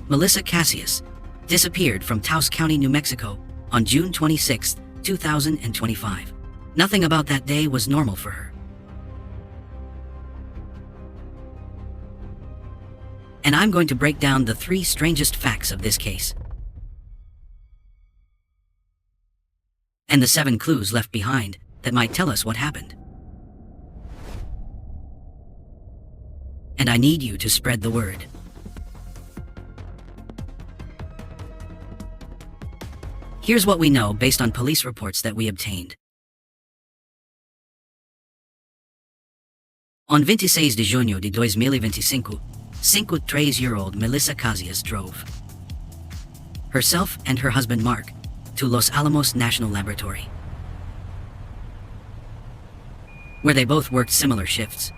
Melissa Casias, disappeared from Taos County, New Mexico on June 26, 2025. Nothing about that day was normal for her. And I'm going to break down the 3 strangest facts of this case. And the 7 clues left behind that might tell us what happened. And I need you to spread the word. Here's what we know based on police reports that we obtained. On 26 de junho de 2025, 53-year-old Melissa Casias drove herself and her husband Mark to Los Alamos National Laboratory, where they both worked similar shifts.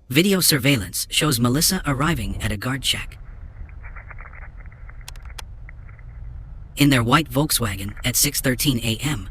Video surveillance shows Melissa arriving at a guard shack in their white Volkswagen at 6:13 a.m.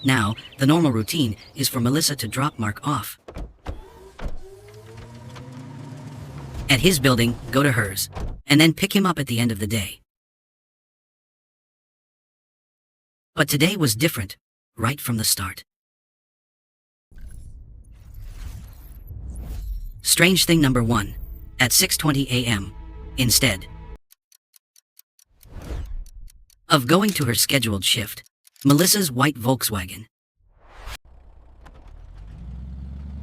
Now, the normal routine is for Melissa to drop Mark off at his building, go to hers, and then pick him up at the end of the day. But today was different, right from the start. Strange thing number 1, at 6:20 a.m., instead of going to her scheduled shift, Melissa's white Volkswagen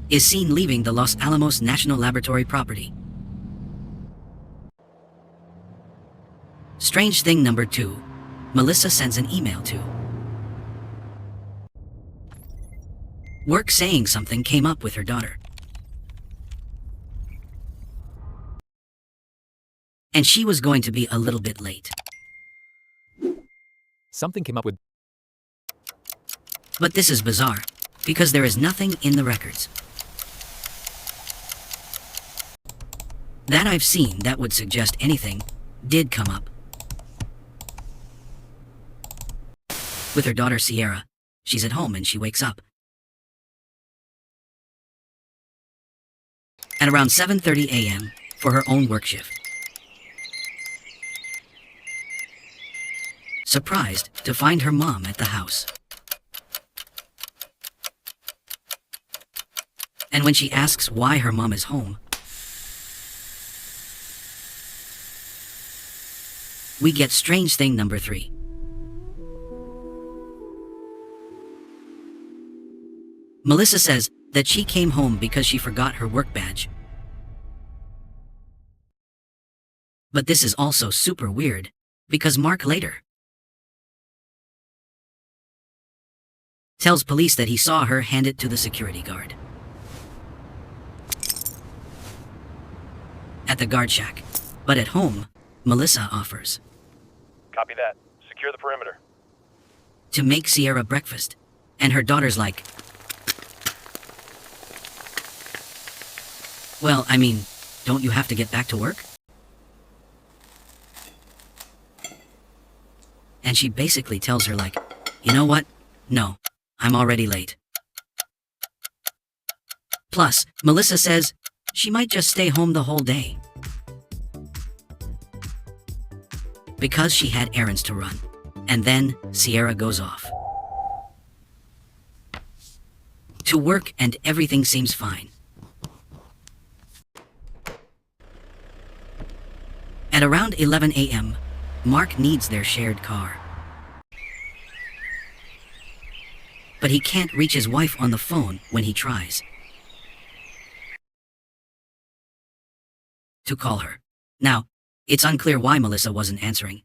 is seen leaving the Los Alamos National Laboratory property. Strange thing number 2, Melissa sends an email to work saying something came up with her daughter, and she was going to be a little bit late. Something came up with... But this is bizarre, because there is nothing in the records that I've seen that would suggest anything did come up with her daughter Sierra. She's at home and she wakes up at around 7:30 a.m. for her own work shift. Surprised to find her mom at the house. And when she asks why her mom is home, we get strange thing number 3. Melissa says that she came home because she forgot her work badge. But this is also super weird, because Mark later tells police that he saw her hand it to the security guard at the guard shack. But at home, Melissa offers Copy that. Secure the perimeter. to make Sierra breakfast, and her daughter's like, well, I mean, don't you have to get back to work? And she basically tells her like, you know what? No, I'm already late. Plus, Melissa says she might just stay home the whole day because she had errands to run. And then Sierra goes off to work and everything seems fine. At around 11 a.m., Mark needs their shared car. But he can't reach his wife on the phone when he tries to call her. Now, it's unclear why Melissa wasn't answering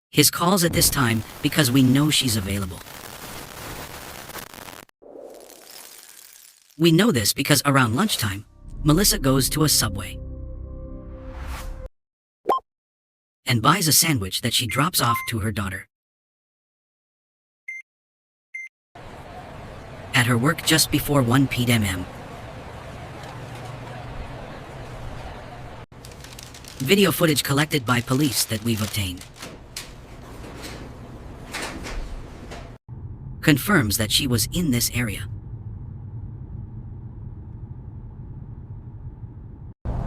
his calls at this time, because we know she's available. We know this because around lunchtime, Melissa goes to a Subway and buys a sandwich that she drops off to her daughter at her work just before 1 p.m. Video footage collected by police that we've obtained confirms that she was in this area.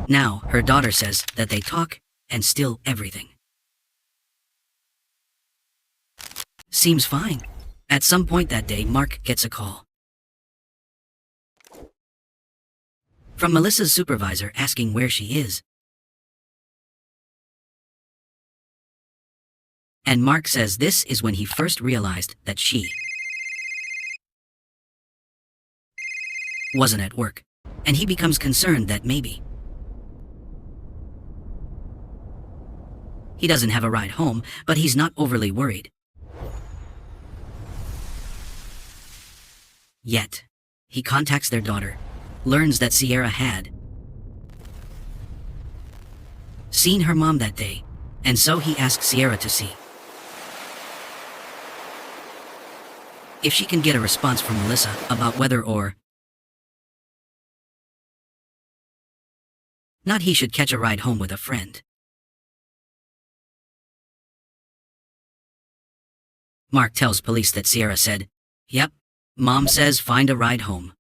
Now, her daughter says that they talk and steal everything. Seems fine. At some point that day, Mark gets a call from Melissa's supervisor asking where she is. And Mark says this is when he first realized that she wasn't at work, and he becomes concerned that maybe he doesn't have a ride home, but he's not overly worried yet. He contacts their daughter, learns that Sierra had seen her mom that day, and so he asks Sierra to see if she can get a response from Melissa about whether or not he should catch a ride home with a friend. Mark tells police that Sierra said, "Yep, Mom says find a ride home."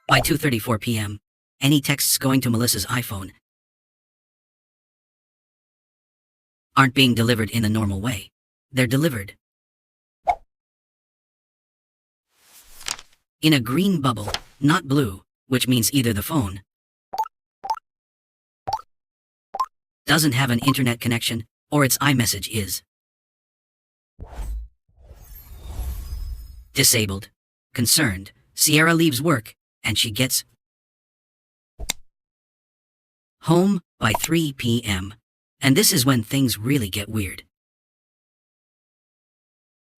By 2:34 p.m., any texts going to Melissa's iPhone aren't being delivered in the normal way. They're delivered in a green bubble, not blue, which means either the phone doesn't have an internet connection or its iMessage is disabled. Concerned, Sierra leaves work and she gets home by 3 p.m. And this is when things really get weird.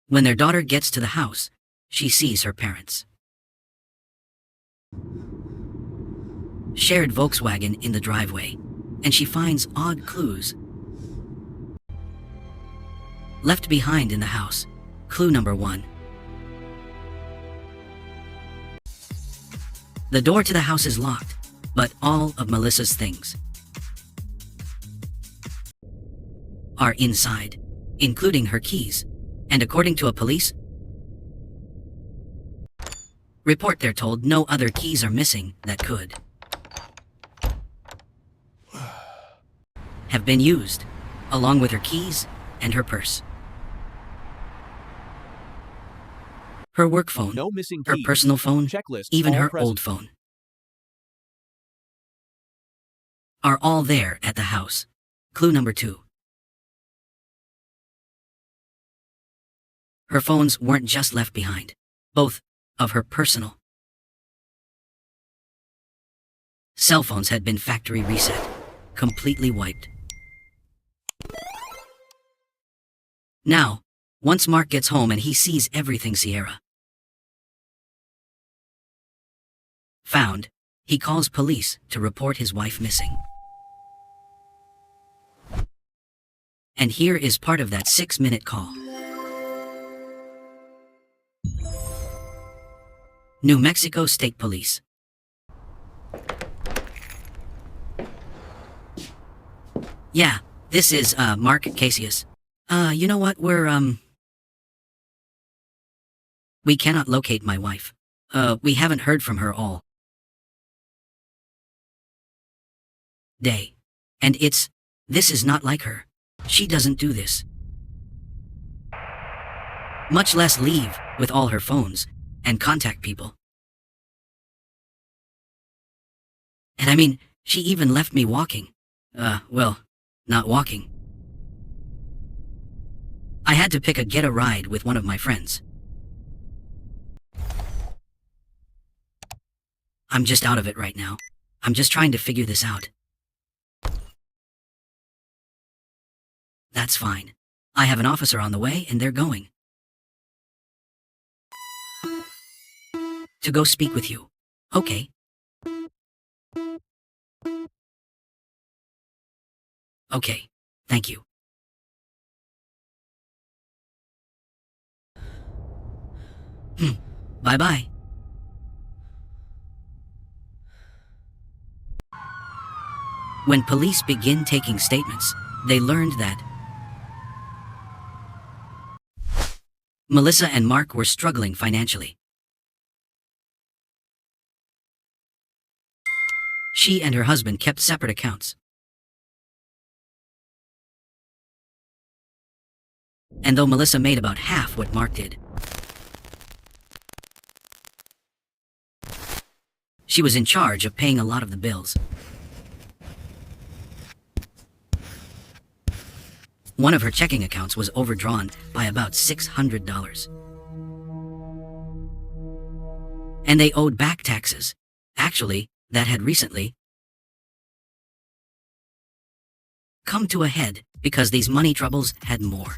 When their daughter gets to the house, she sees her parents' shared Volkswagen in the driveway, and she finds odd clues left behind in the house. Clue number 1. The door to the house is locked, but all of Melissa's things are inside, including her keys, and according to a police report, they're told no other keys are missing that could have been used, along with her keys and her purse, her work phone, No missing her keys. personal phone, Checklist. even All her present. old phone, are all there at the house. Clue number 2. Her phones weren't just left behind. Both of her personal cell phones had been factory reset, completely wiped. Now, once Mark gets home and he sees everything Sierra found, he calls police to report his wife missing. And here is part of that 6-minute call. New Mexico State Police. Yeah, this is, Mark Casias. You know what, we cannot locate my wife. We haven't heard from her all day. And this is not like her. She doesn't do this. Much less leave with all her phones and contact people. And I mean, she even left me walking. Well, not walking. I had to get a ride with one of my friends. I'm just out of it right now. I'm just trying to figure this out. That's fine. I have an officer on the way and they're going to go speak with you. Okay. Okay, thank you. Bye-bye. When police begin taking statements, they learned that Melissa and Mark were struggling financially. She and her husband kept separate accounts. And though Melissa made about half what Mark did, she was in charge of paying a lot of the bills. One of her checking accounts was overdrawn by about $600. And they owed back taxes. Actually, that had recently come to a head because these money troubles had more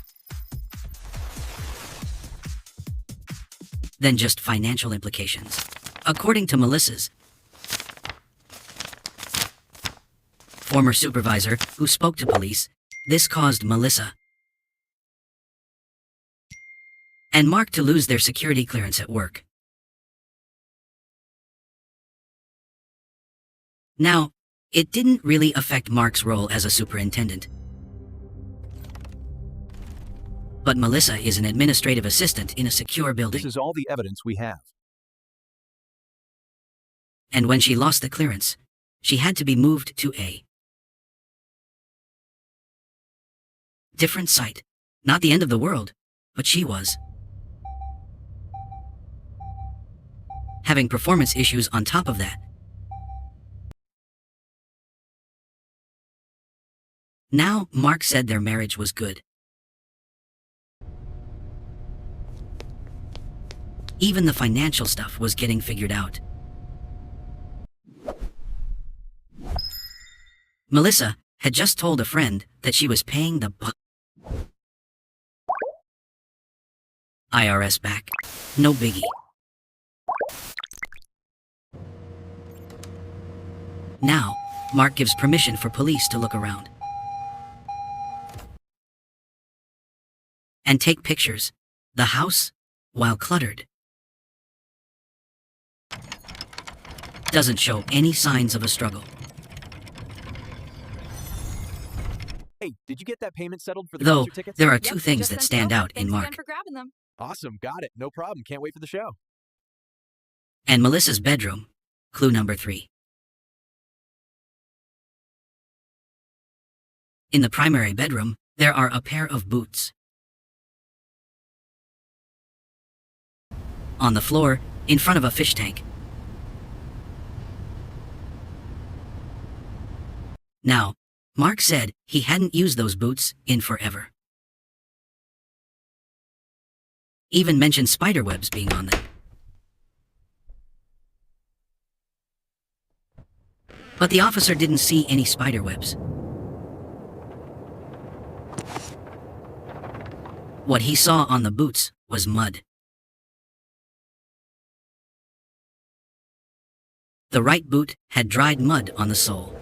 than just financial implications. According to Melissa's former supervisor, who spoke to police, this caused Melissa and Mark to lose their security clearance at work. Now, it didn't really affect Mark's role as a superintendent. But Melissa is an administrative assistant in a secure building. This is all the evidence we have. And when she lost the clearance, she had to be moved to a different site. Not the end of the world, but she was having performance issues on top of that. Now, Mark said their marriage was good. Even the financial stuff was getting figured out. Melissa had just told a friend that she was paying the IRS back. No biggie. Now, Mark gives permission for police to look around and take pictures. The house, while cluttered, doesn't show any signs of a struggle. Hey, did you get that payment settled for the Though, concert tickets? there are two things that stand out in Mark for grabbing them. Awesome, got it. No problem. Can't wait for the show. and Melissa's bedroom. Clue number 3. In the primary bedroom, there are a pair of boots on the floor in front of a fish tank. Now, Mark said he hadn't used those boots in forever. Even mentioned spiderwebs being on them. But the officer didn't see any spiderwebs. What he saw on the boots was mud. The right boot had dried mud on the sole.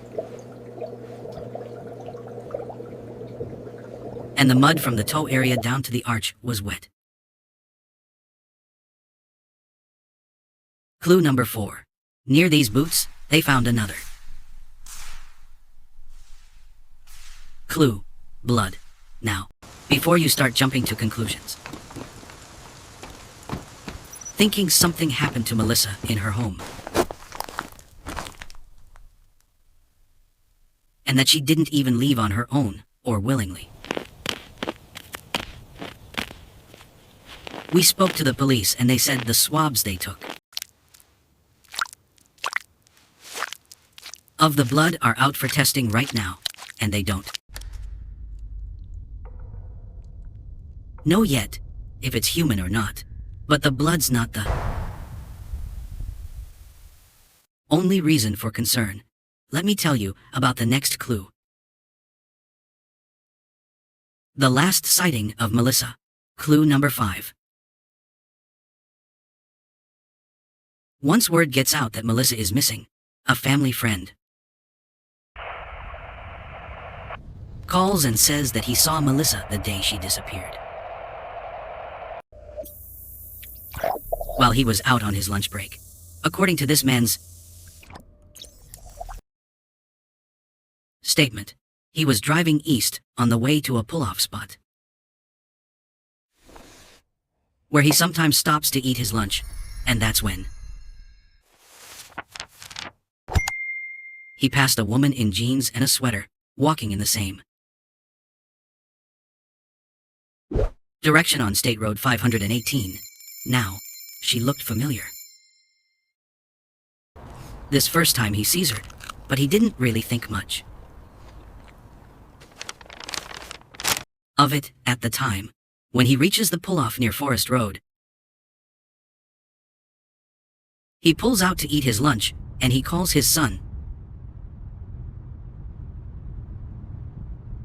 And the mud from the toe area down to the arch was wet. Clue number 4. Near these boots, they found another clue: blood. Now, before you start jumping to conclusions, thinking something happened to Melissa in her home, and that she didn't even leave on her own or willingly. We spoke to the police and they said the swabs they took of the blood are out for testing right now, and they don't know yet if it's human or not. But the blood's not the only reason for concern. Let me tell you about the next clue. The last sighting of Melissa. Clue number 5. Once word gets out that Melissa is missing, a family friend calls and says that he saw Melissa the day she disappeared, while he was out on his lunch break. According to this man's statement, he was driving east on the way to a pull-off spot. where he sometimes stops to eat his lunch, and that's when he passed a woman in jeans and a sweater, walking in the same direction on State Road 518. Now, she looked familiar. This first time he sees her, but he didn't really think much of it at the time. When he reaches the pull-off near Forest Road, he pulls out to eat his lunch, and he calls his son.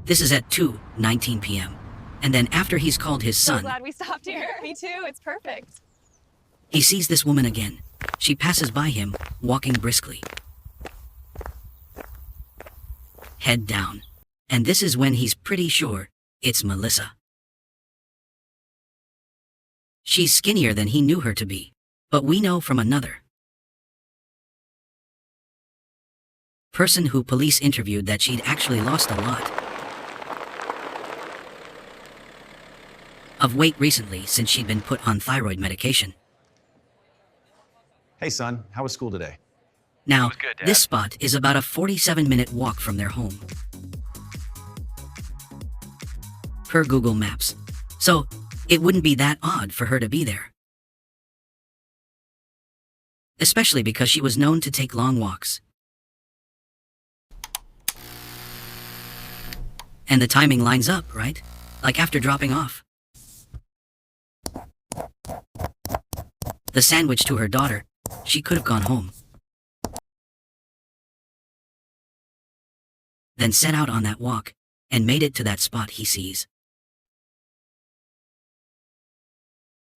This is at 2:19 p.m. And then after he's called his son, So glad we stopped here. Me too, it's perfect. he sees this woman again. She passes by him, walking briskly, head down. And this is when he's pretty sure it's Melissa. She's skinnier than he knew her to be, but we know from another person who police interviewed that she'd actually lost a lot of weight recently since she'd been put on thyroid medication. Hey, son, how was school today? Now, was good, Dad. this spot is about a 47-minute walk from their home, per Google Maps. So, it wouldn't be that odd for her to be there. Especially because she was known to take long walks. And the timing lines up, right? Like after dropping off the sandwich to her daughter, she could have gone home, then set out on that walk, and made it to that spot he sees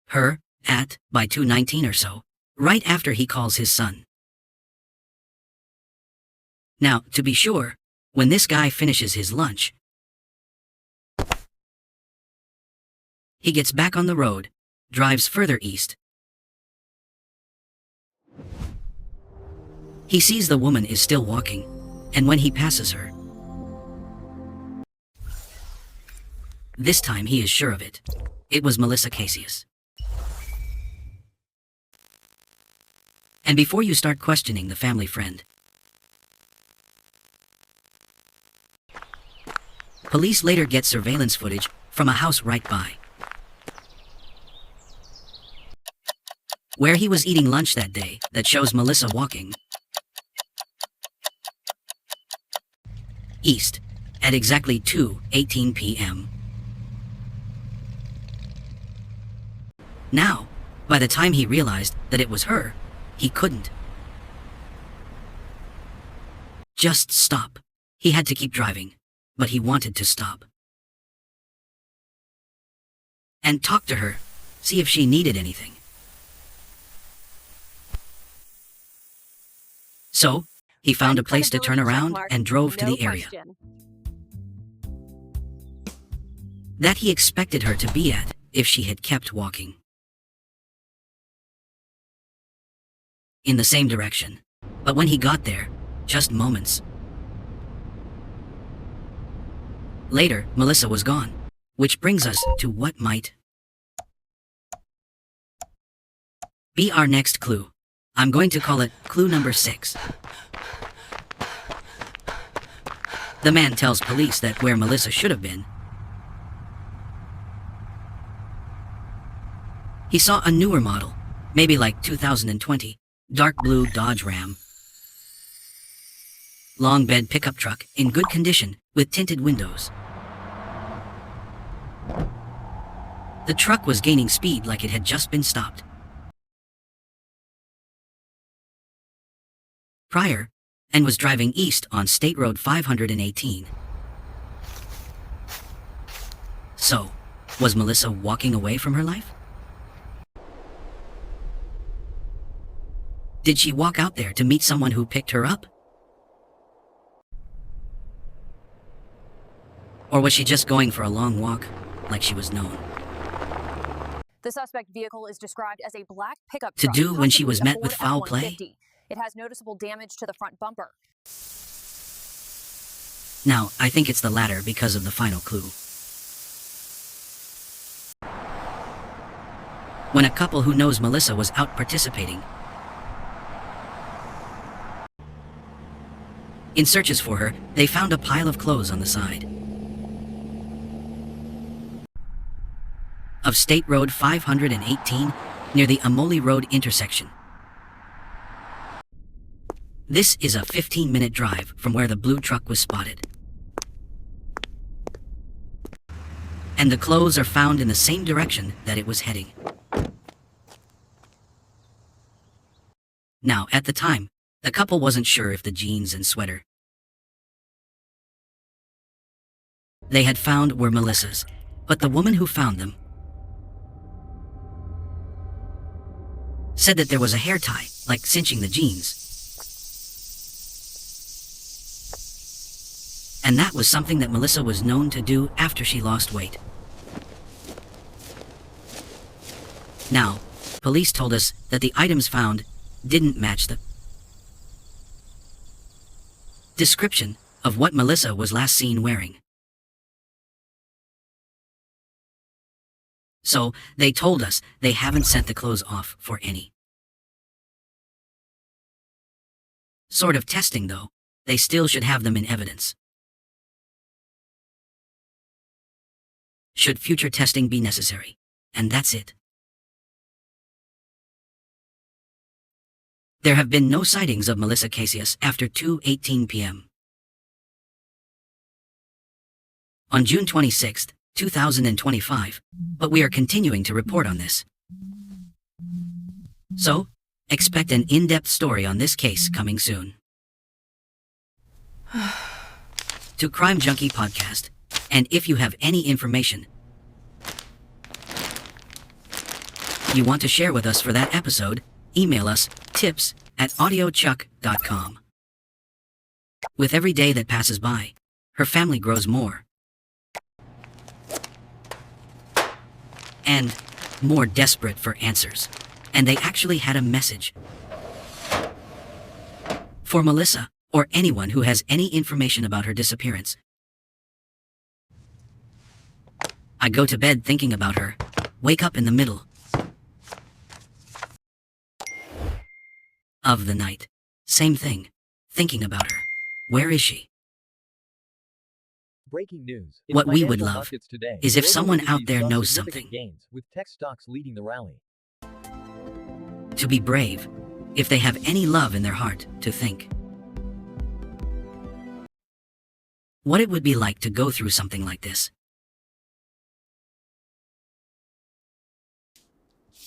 her at by 2:19 or so, right after he calls his son. Now, to be sure, when this guy finishes his lunch, he gets back on the road, drives further east. He sees the woman is still walking, and when he passes her, this time he is sure of it. It was Melissa Casias. And before you start questioning the family friend, police later get surveillance footage from a house right by, where he was eating lunch that day, that shows Melissa walking east at exactly 2:18 p.m. Now, by the time he realized that it was her, he couldn't just stop. He had to keep driving, but he wanted to stop and talk to her, see if she needed anything. So, he found a place to turn around and drove to the area that he expected her to be at if she had kept walking in the same direction. But when he got there, just moments later, Melissa was gone. Which brings us to what might be our next clue. I'm going to call it clue number 6. The man tells police that where Melissa should have been, he saw a newer model, maybe like 2020, dark blue Dodge Ram, long bed pickup truck in good condition with tinted windows. The truck was gaining speed like it had just been stopped prior, and was driving east on State Road 518. So, was Melissa walking away from her life? Did she walk out there to meet someone who picked her up? Or was she just going for a long walk, like she was known The suspect vehicle is described as a black pickup to truck, do when she was possibly a met with Ford foul play? F-150. It has noticeable damage to the front bumper. Now, I think it's the latter because of the final clue. when a couple who knows Melissa was out participating in searches for her, they found a pile of clothes on the side of State Road 518 near the Amoli Road intersection. This is a 15-minute drive from where the blue truck was spotted. And the clothes are found in the same direction that it was heading. Now, at the time, the couple wasn't sure if the jeans and sweater they had found were Melissa's, but the woman who found them said that there was a hair tie, like cinching the jeans. And that was something that Melissa was known to do after she lost weight. Now, police told us that the items found didn't match the description of what Melissa was last seen wearing. So, they told us they haven't sent the clothes off for any sort of testing, though. They still should have them in evidence should future testing be necessary. And that's it. There have been no sightings of Melissa Casias after 2:18 p.m. on June 26, 2025, but we are continuing to report on this. So, expect an in-depth story on this case coming soon. To Crime Junkie Podcast, and if you have any information you want to share with us for that episode, email us tips@audiochuck.com. With every day that passes by, her family grows more and more desperate for answers. And they actually had a message for Melissa or anyone who has any information about her disappearance. I go to bed thinking about her, wake up in the middle of the night. Same thing, thinking about her. Where is she? Breaking news. What we would love is if someone out there knows something. Gains, with tech stocks leading the rally. To be brave, if they have any love in their heart, to think what it would be like to go through something like this.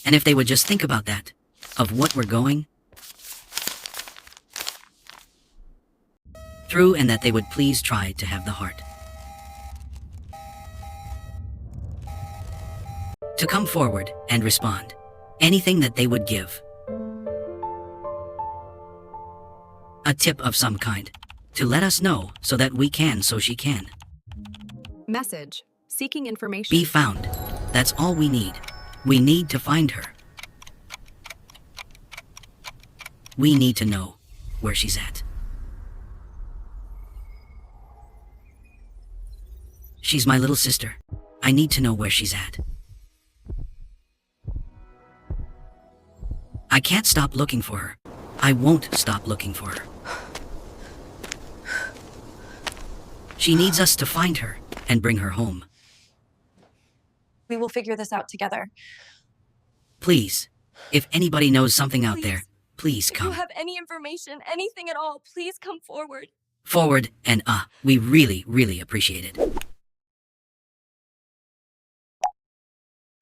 And if they would just think about that, of what we're going through, and that they would please try to have the heart to come forward and respond. Anything that they would give. A tip of some kind. To let us know so that we can, so she can Message. Seeking information. be found. That's all we need. We need to find her. We need to know where she's at. She's my little sister. I need to know where she's at. I can't stop looking for her. I won't stop looking for her. She needs us to find her and bring her home. We will figure this out together. Please, if anybody knows something out there, please If you come have any information, anything at all, please come forward. forward, and we really, really appreciate it.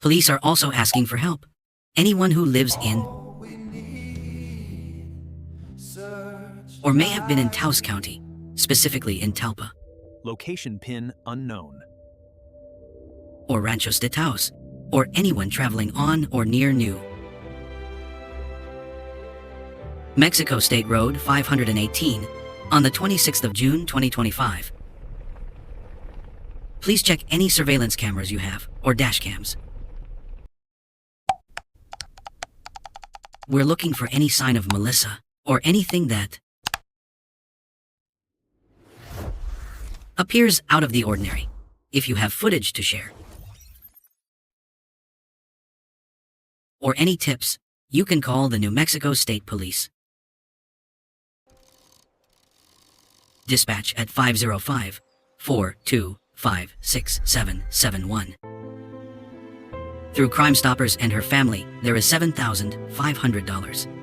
Police are also asking for help. Anyone who lives in or may have been in Taos County, specifically in Talpa Location pin unknown. or Ranchos de Taos, or anyone traveling on or near New Mexico State Road 518 on the 26th of June 2025. Please check any surveillance cameras you have, or dash cams. We're looking for any sign of Melissa, or anything that appears out of the ordinary. If you have footage to share, or any tips, you can call the New Mexico State Police. Dispatch at 505-425-6771. Through Crime Stoppers and her family, there is $7,500.